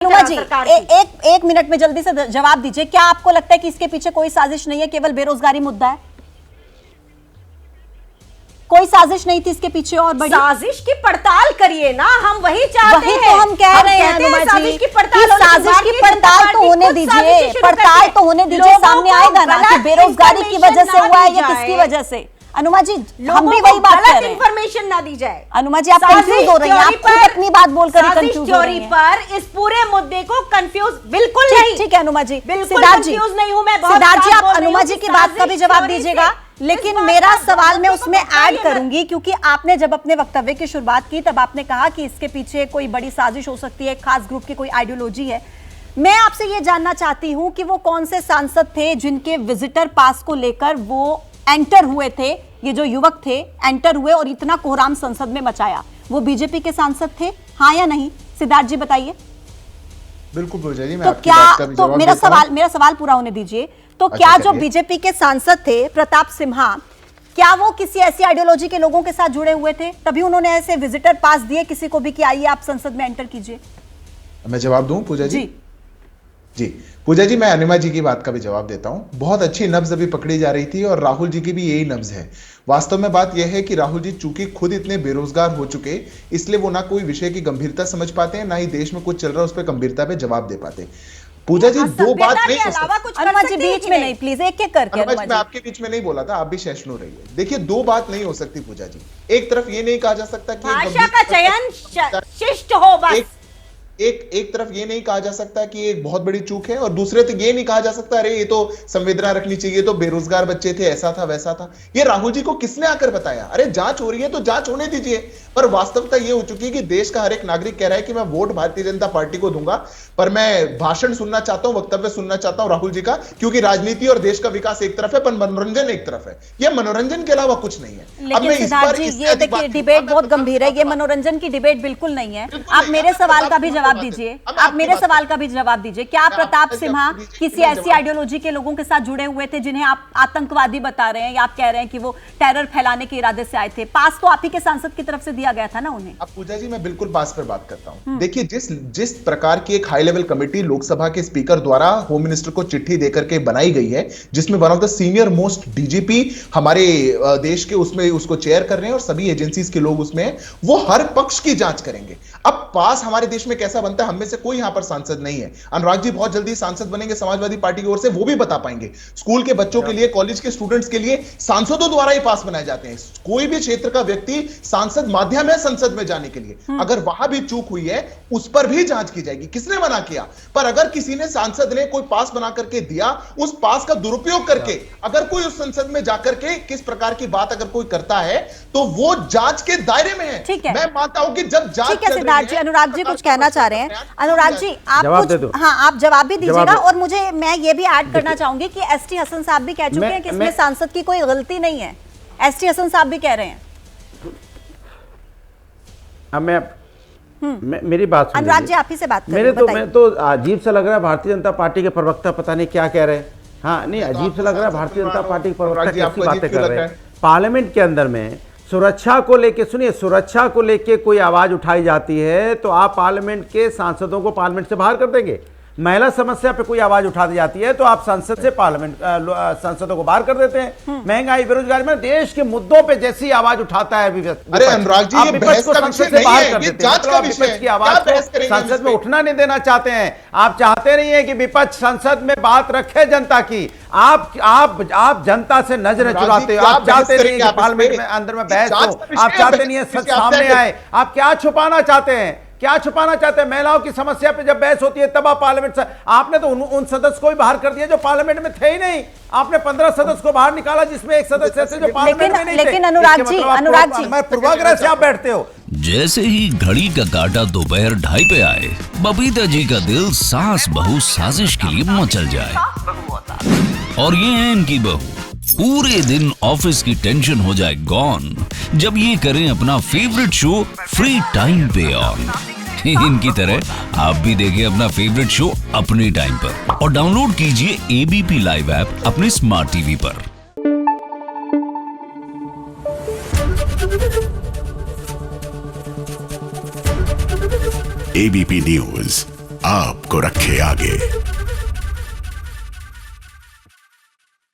अनुमा जी एक मिनट में जल्दी से जवाब दीजिए, क्या आपको लगता है कि इसके पीछे कोई साजिश नहीं है, केवल बेरोजगारी मुद्दा है? कोई साजिश नहीं थी इसके पीछे और बड़ी? साजिश की पड़ताल करिए ना, हम वही चाहते हैं। तो हम कह रहे हैं अनुमा जी, साजिश की पड़ताल तो होने दीजिए, पड़ताल तो होने दीजिए, सामने आएगा ना कि बेरोजगारी की वजह से हुआ है या किसकी वजह से। अनुमा जी हम भी वही बात कर रहे हैं, इंफॉर्मेशन ना दी जाए। अनुमा जी आप कंफ्यूज हो रही हैं, आप खुद अपनी बात बोलकर ही कंफ्यूज हो रही हैं। पर इस पूरे मुद्दे को कंफ्यूज बिल्कुल नहीं। ठीक है अनुमा जी, बिल्कुल कंफ्यूज नहीं हूं मैं। सिद्धार्थ जी आप अनुमा जी की बात का भी जवाब दीजिएगा, लेकिन मेरा सवाल मैं उसमें ऐड करूंगी, क्योंकि आपने जब अपने वक्तव्य की शुरुआत की तब आपने कहा कि इसके पीछे कोई बड़ी साजिश हो सकती है, खास ग्रुप की कोई आइडियोलॉजी है। मैं आपसे ये जानना चाहती हूं कि वो कौन से सांसद थे जिनके विजिटर पास को लेकर वो एंटर हुए थे, ये जो युवक थे एंटर हुए और इतना कोहराम संसद में मचाया, वो बीजेपी के सांसद थे, हाँ या नहीं? सिद्धार्थ जी बताइए। बिल्कुल पूजा जी, मैं तो आपकी क्या बात का भी तो जवाब मेरा देता हूं। सवाल पूरा होने दीजिए। तो अच्छा, क्या जो करिए। बीजेपी के सांसद थे प्रताप सिम्हा, क्या वो किसी ऐसी आइडियोलॉजी के लोगों के साथ जुड़े हुए थे, तभी उन्होंने ऐसे विजिटर पास दिए किसी को भी कि आइए आप संसद में एंटर कीजिए? मैं जवाब दूं पूजा जी? जी पूजा जी, मैं अनुमा जी की बात का भी जवाब देता हूं। बहुत अच्छी नब्ज अभी पकड़ी जा रही थी और राहुल जी की भी यही नब्ज है। वास्तव में बात यह है कि राहुल जी चूंकि खुद इतने बेरोजगार हो चुके, इसलिए वो ना कोई विषय की गंभीरता समझ पाते हैं, ना ही देश में कुछ चल रहा है उस पर गंभीरता पे जवाब दे पाते। पूजा जी दो बात नहीं हो सकती। अनुमा जी बीच में नहीं, प्लीज एक एक करके। अनुमा जी मैं आपके बीच में नहीं बोला था, आप भी सहिष्णु रहिए। देखिए दो बात नहीं हो सकती पूजा जी। एक तरफ ये नहीं कहा जा सकता कि भाषा का चयन शिष्ट हो, बस एक तरफ ये नहीं कहा जा सकता कि एक बहुत बड़ी चूक है, और दूसरे तो ये नहीं कहा जा सकता अरे ये तो संवेदना रखनी चाहिए, तो बेरोजगार बच्चे थे, ऐसा था वैसा था। ये राहुल जी को किसने आकर बताया? अरे जांच हो रही है तो जांच होने दीजिए। पर वास्तविकता ये हो चुकी है कि देश का हर एक नागरिक कह रहा है कि मैं वोट भारतीय जनता पार्टी को दूंगा, पर मैं भाषण सुनना चाहता हूं, वक्तव्य सुनना चाहता हूं राहुल जी का, क्योंकि राजनीति और देश का विकास एक तरफ है पर मनोरंजन एक तरफ है। ये मनोरंजन के अलावा कुछ नहीं है। लेकिन सिद्धार्थ जी ये देखिए डिबेट बहुत गंभीर है, ये मनोरंजन की डिबेट बिल्कुल नहीं है। आप मेरे सवाल का भी जवाब दीजिए, आप मेरे सवाल का भी जवाब दीजिए। क्या प्रताप सिम्हा किसी ऐसी आइडियोलॉजी के लोगों के साथ जुड़े हुए थे जिन्हें आप आतंकवादी बता रहे हैं, या आप कह रहे हैं कि वो टेरर फैलाने के इरादे से आए थे? पास तो आप ही के सांसद की तरफ से दिया गया था ना उन्हें। अब पूजा जी मैं बिल्कुल पास पर बात करता हूं। देखिए जिस प्रकार की एक हाई लेवल कमेटी लोकसभा के स्पीकर द्वारा होम मिनिस्टर को चिट्ठी देकर के बनाई गई है, जिसमें one of the senior most DGP हमारे देश के उसमें उसको चेयर कर रहे हैं और सभी एजेंसीज के लोग उसमें हैं, वो हर पक्ष की जांच करेंगे। अब पास हमारे देश में कैसा बनता है, हम में से कोई यहां पर सांसद नहीं है। अनुराग जी बहुत जल्दी सांसद बनेंगे समाजवादी पार्टी की ओर से, वो भी बता पाएंगे। स्कूल के बच्चों के लिए, कॉलेज के स्टूडेंट्स के लिए सांसदों द्वारा ही पास बनाए जाते हैं। कोई भी क्षेत्र का व्यक्ति सांसद माध्यम है संसद में जाने के लिए, अगर वहां भी चूक हुई है उस पर भी जांच की जाएगी। किसने मना किया? पर अगर किसी ने सांसद ने कोई पास बना करके दिया, उस पास का दुरुपयोग करके अगर कोई उस संसद में जाकर के किस प्रकार की बात अगर कोई करता है तो वो जांच के दायरे में है। ठीक है, मैं मानता हूं कि जब जांच ठीक है सिद्धार्थ जी, अनुराग जी कुछ कहना चाह रहे हैं। अनुराग जी आप कुछ, हाँ आप जवाब भी दीजिएगा। और मुझे मैं ये भी ऐड करना चाहूंगी कि एसटी हसन साहब भी कह चुके हैं कि इसमें सांसद की कोई गलती नहीं है। एसटी हसन साहब भी कह रहे हैं। अब मेरी बात सुनिए। अनुराग जी आप ही से बात करें। मैं तो अजीब सा लग रहा है, भारतीय जनता पार्टी के प्रवक्ता पता नहीं क्या कह रहे हैं। हाँ नहीं, अजीब सा लग रहा है, भारतीय जनता पार्टी के प्रवक्ता कैसी बातें कर रहे हैं। पार्लियामेंट के अंदर में सुरक्षा को लेके, सुनिए, सुरक्षा को लेके कोई आवाज उठाई जाती है तो आप पार्लियामेंट के सांसदों को पार्लियामेंट से बाहर कर देंगे। महिला समस्या पे कोई आवाज उठा दी जाती है तो आप संसद से पार्लियामेंट सांसदों को बाहर कर देते हैं। महंगाई, बेरोजगारी में देश के मुद्दों पे जैसी आवाज उठाता है अरे अनुराग जी, ये विपक्ष को संसद से बाहर कर देते हैं। आप विपक्ष की आवाज को संसद में उठना नहीं देना चाहते हैं। आप चाहते नहीं है कि विपक्ष संसद में बात रखे जनता की। आप जनता से नजरें चुराते हो। आप चाहते नहीं है कि पार्लियामेंट में अंदर में बहस हो। आप चाहते नहीं है सच सामने आए। आप क्या छुपाना चाहते हैं? क्या छुपाना चाहते हैं? महिलाओं की समस्या पे जब बहस होती है तब आप पार्लियामेंट से, आपने तो उन सदस्य को भी बाहर कर दिया जो पार्लियामेंट में थे ही नहीं। आपने 15 सदस्य को बाहर निकाला जिसमें एक सदस्य थे जो पार्लियामेंट में नहीं थे। लेकिन अनुराग जी मैं पूर्वाग्रह से आप बैठते हो। जैसे ही घड़ी का काटा दोपहर 2:30 पे आए, बबीता जी का दिल सास बहू साजिश के लिए मचल जाए। और ये है इनकी बहू, पूरे दिन ऑफिस की टेंशन हो जाए गॉन जब ये करें अपना फेवरेट शो फ्री टाइम पे ऑन। इनकी तरह आप भी देखें अपना फेवरेट शो अपने टाइम पर और डाउनलोड कीजिए एबीपी लाइव ऐप अपने स्मार्ट टीवी पर। एबीपी न्यूज आपको रखे आगे।